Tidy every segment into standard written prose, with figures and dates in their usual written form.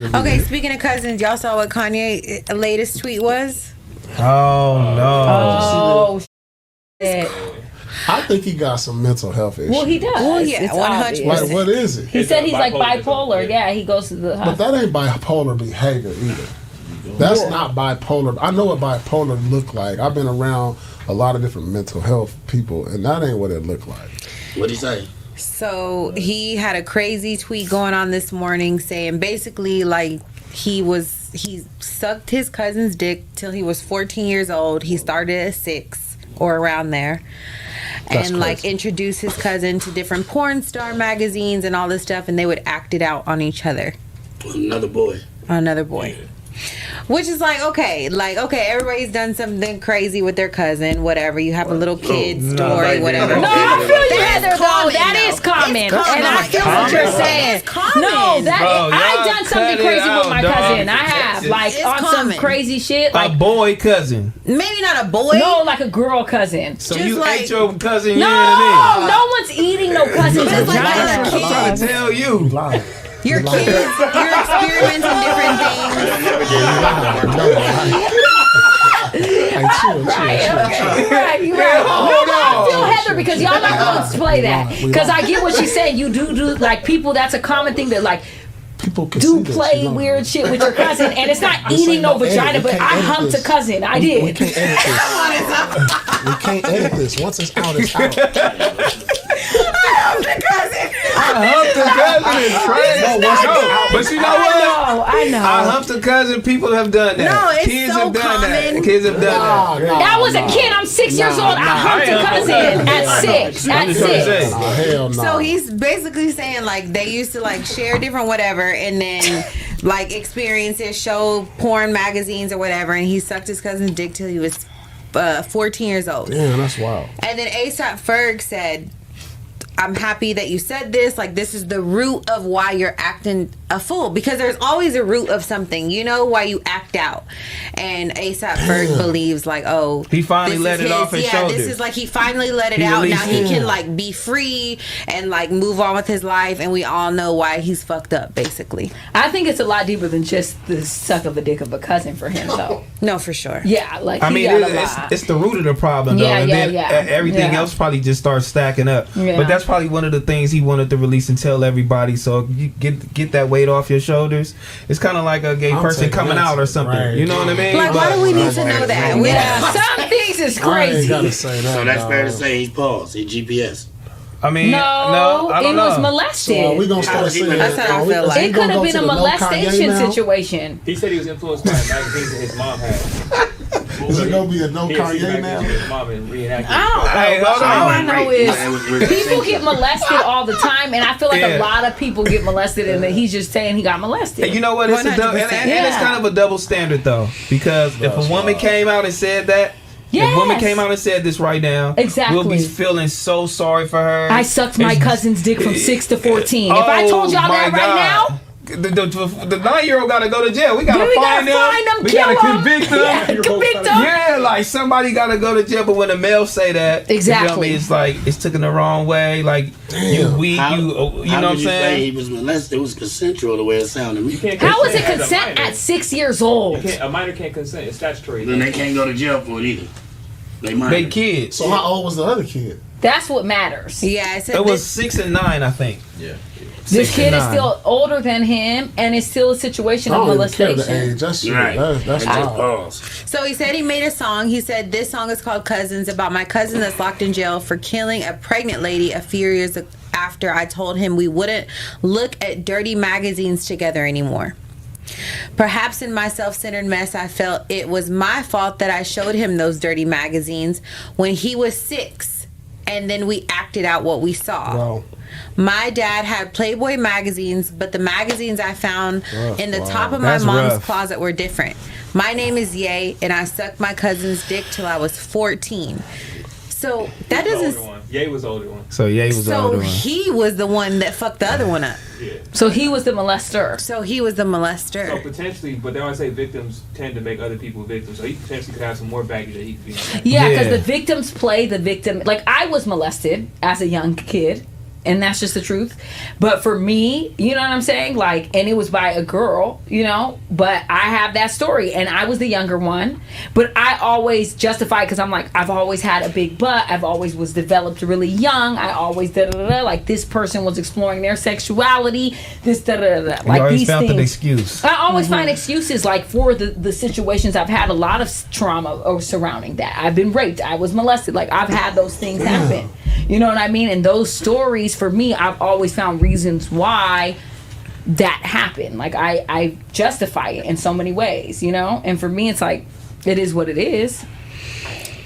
Okay, speaking of cousins, y'all saw what Kanye latest tweet was? Oh no! Oh shit! I think he got some mental health issues. Well, he does. Well, yeah, It's 100%. obvious. Like, what is it? He said he's like bipolar. Yeah, he goes to the But hospital. that ain't bipolar behavior either. That's not bipolar. I know what bipolar look like. I've been around a lot of different mental health people, and that ain't what it look like. What'd he say? So he had a crazy tweet going on this morning saying basically like he sucked his cousin's dick till he was 14 years old. He started at 6 or around there. That's and like crazy. introduced his cousin to different porn star magazines and all this stuff, and they would act it out on each other. Another boy. Another boy. Which is like, okay, everybody's done something crazy with their cousin, whatever. You have a little kid story, whatever. No, I feel you, That's Heather. common, That though. is common, It's common. and I feel what you're saying. It's common. No, that Bro, I've y'all done something cut it crazy with out, my dog. cousin. I have, like It's on common. some crazy shit, A like boy cousin. Maybe not a boy. no, like a girl cousin. So Just you like- ate your cousin? No, no one's eeting no cousin's Just like vagina. other I'm kids. trying to tell you. Lying. Your kids, you're experimenting different things. Hey, chill. Right. Man, No, hold but I on. feel Heather because y'all not going to play that. Because I get what she's saying. You do like people. That's a common thing that like People can do see this, play you know. weird shit with your cousin, and it's not This eating ain't no no edit. vagina. We But can't I edit humped a this. cousin. I We did. can't edit this. We can't edit this. Once it's out, it's out. I humped a cousin is crazy. But you know what? I know. I humped a cousin. People have done that. No, it's Kids so have done that. common. Kids have done that. That was a kid. I'm 6 years old. I humped a cousin at 6. At I'm just trying to 6. say. Oh, hell no. So he's basically saying like they used to like share different whatever, and then like experiences, show porn magazines or whatever, and he sucked his cousin's dick till he was 14 years old. Damn, that's wild. And then ASAP Ferg said, I'm happy that you said this. Like, this is the root of why you're acting a fool. Because there's always a root of something, you know, why you act out. And ASAP Ferg believes, like, oh, He finally this let is it off his shoulders. This is like he finally let it He out. released Now he it. can, like, be free and, like, move on with his life. And we all know why he's fucked up, basically. I think it's a lot deeper than just the suck of a dick of a cousin for him, though. No, for sure. Yeah, like I he mean, got a lot. it's the root of the problem, though. Yeah, and yeah, then yeah. everything Yeah. else probably just starts stacking up. Yeah. But that's probably one of the things he wanted to release and tell everybody. So if you get that weight off your shoulders. It's kind of like a gay I'll person take coming that. out or something. Right. You know what I mean? Like, why do we need to know that? We- Yeah, some things is I ain't crazy. gotta say that. So that's fair to dog. say he's paused. He GPS. I mean, No, I it don't was know. molested. So we gonna How start was he saying molested? That's how I feel like. It could have been a molestation situation. He said he was influenced by magazines that his mom had. Is it gonna be a no He had seen Kanye magazines now? that his mom had reenacted. I don't Hey, know. hold All on. I know is people get molested. molested all the time, and I feel like Yeah. a lot of people get molested, and that he's just saying he got molested. And you know what? It's a double, and it's Yeah. kind of a double standard though, because if a woman came out and said that, if a woman Yes. came out and said this right now, Exactly. we'll be feeling so sorry for her. I sucked my It's- cousin's dick from 6 to 14. If I told y'all Oh, that my right God. now, the 9-year-old gotta go to jail. We gotta we find gotta find them, We kill gotta them. convict them. Yeah, convict them. Yeah, like somebody gotta go to jail. But when a male say that, Exactly. you know what I mean? It's like it's taken the wrong way. Like you weak, How, you know what how I'm would you say saying? he was molested? It was consensual the way it sounded. You can't how is it consent as a consent minor. at 6 years old? A minor can't consent. It's statutory. Then they can't go to jail for it either. They might. They kids. So how old was the other kid? That's what matters. Yeah, I said It was this- 6 and 9, I think. Yeah. This 6 kid and is 9. still older than him, and it's still a situation I of don't even care the molestation. age. That's shit. Right. That's They just wild. paused. So he said he made a song. He said this song is called Cousins, about my cousin that's locked in jail for killing a pregnant lady a few years after I told him we wouldn't look at dirty magazines together anymore. Perhaps in my self-centered mess, I felt it was my fault that I showed him those dirty magazines when he was 6, and then we acted out what we saw. Bro. My dad had Playboy magazines, but the magazines I found in the top of my That's mom's rough. closet were different. My name is Ye, and I sucked my cousin's dick till I was 14. So that The older doesn't. one. Ye was the older one. So Ye was the So older one. he was the one that fucked the other one up. Yeah. So he was the molester. So he was the So molester. potentially, but they always say victims tend to make other people victims. So he potentially could have some more baggage that he could be. Yeah, because Yeah. the victims play the victim. Like I was molested as a young kid. and that's just the truth. But for me, you know what I'm saying? Like, and it was by a girl, you know, but I have that story, and I was the younger one, but I always justify, because I'm like, I've always had a big butt, I've always was developed really young, I always like this person was exploring their sexuality, this like you always these found things. an excuse. I always find excuses, like, for the situations. I've had a lot of trauma surrounding that. I've been raped, I was molested, like I've had those things happen. You know what I mean? And those stories, for me, I've always found reasons why that happened. Like, I justify it in so many ways, you know? And for me, it's like, it is what it is.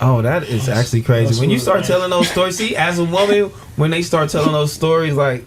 Oh, that is actually crazy. When you start telling those stories, see, as a woman, when they start telling those stories, like,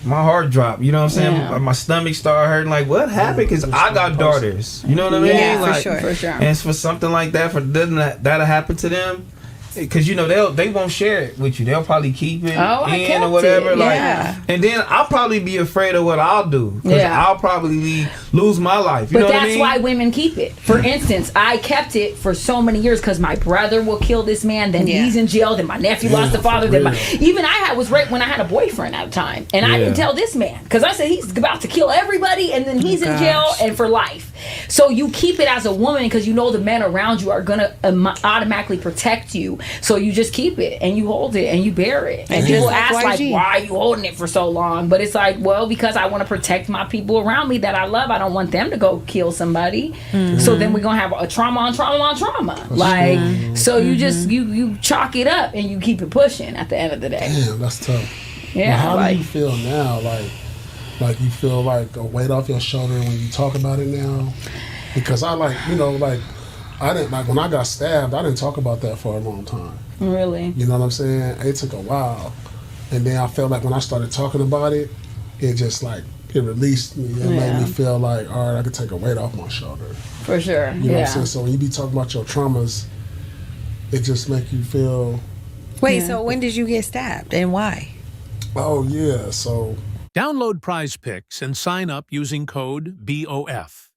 my heart dropped. You know what I'm saying? Yeah. My stomach started hurting. Like, what happened? Because I got daughters. You know what I mean? Yeah, like, for sure. And it's for something like that, for that'll happen to them. Because, you know, they won't share it with you. They'll probably keep it in or whatever. It. Like, yeah. and then I'll probably be afraid of what I'll do. Because I'll probably lose my life. You know what I mean? But that's why women keep it. For instance, I kept it for so many years because my brother will kill this man, then he's in jail, then my nephew lost a father, then even I was raped when I had a boyfriend at the time. And I didn't tell this man because I said he's about to kill everybody, and then he's in jail and for life. So you keep it as a woman because you know the men around you are going to automatically protect you. So you just keep it and you hold it and you bear it. And people ask like, why are you holding it for so long? But it's like, well, because I want to protect my people around me that I love. I don't want them to go kill somebody. So then we're going to have a trauma on trauma on trauma. Like, so you just, you chalk it up and you keep it pushing at the end of the day. Damn, that's tough. Yeah. Well, how do you feel now? Like you feel like a weight off your shoulder when you talk about it now? Because I I didn't, like, when I got stabbed, I didn't talk about that for a long time. Really? You know what I'm saying? It took a while. And then I felt like when I started talking about it, it just, like, it released me. It made me feel like, all right, I could take a weight off my shoulder. For sure. You know what I'm saying? So when you be talking about your traumas, it just make you feel... Wait, so when did you get stabbed and why? Oh, yeah, so... Download Prize Picks and sign up using code BOF.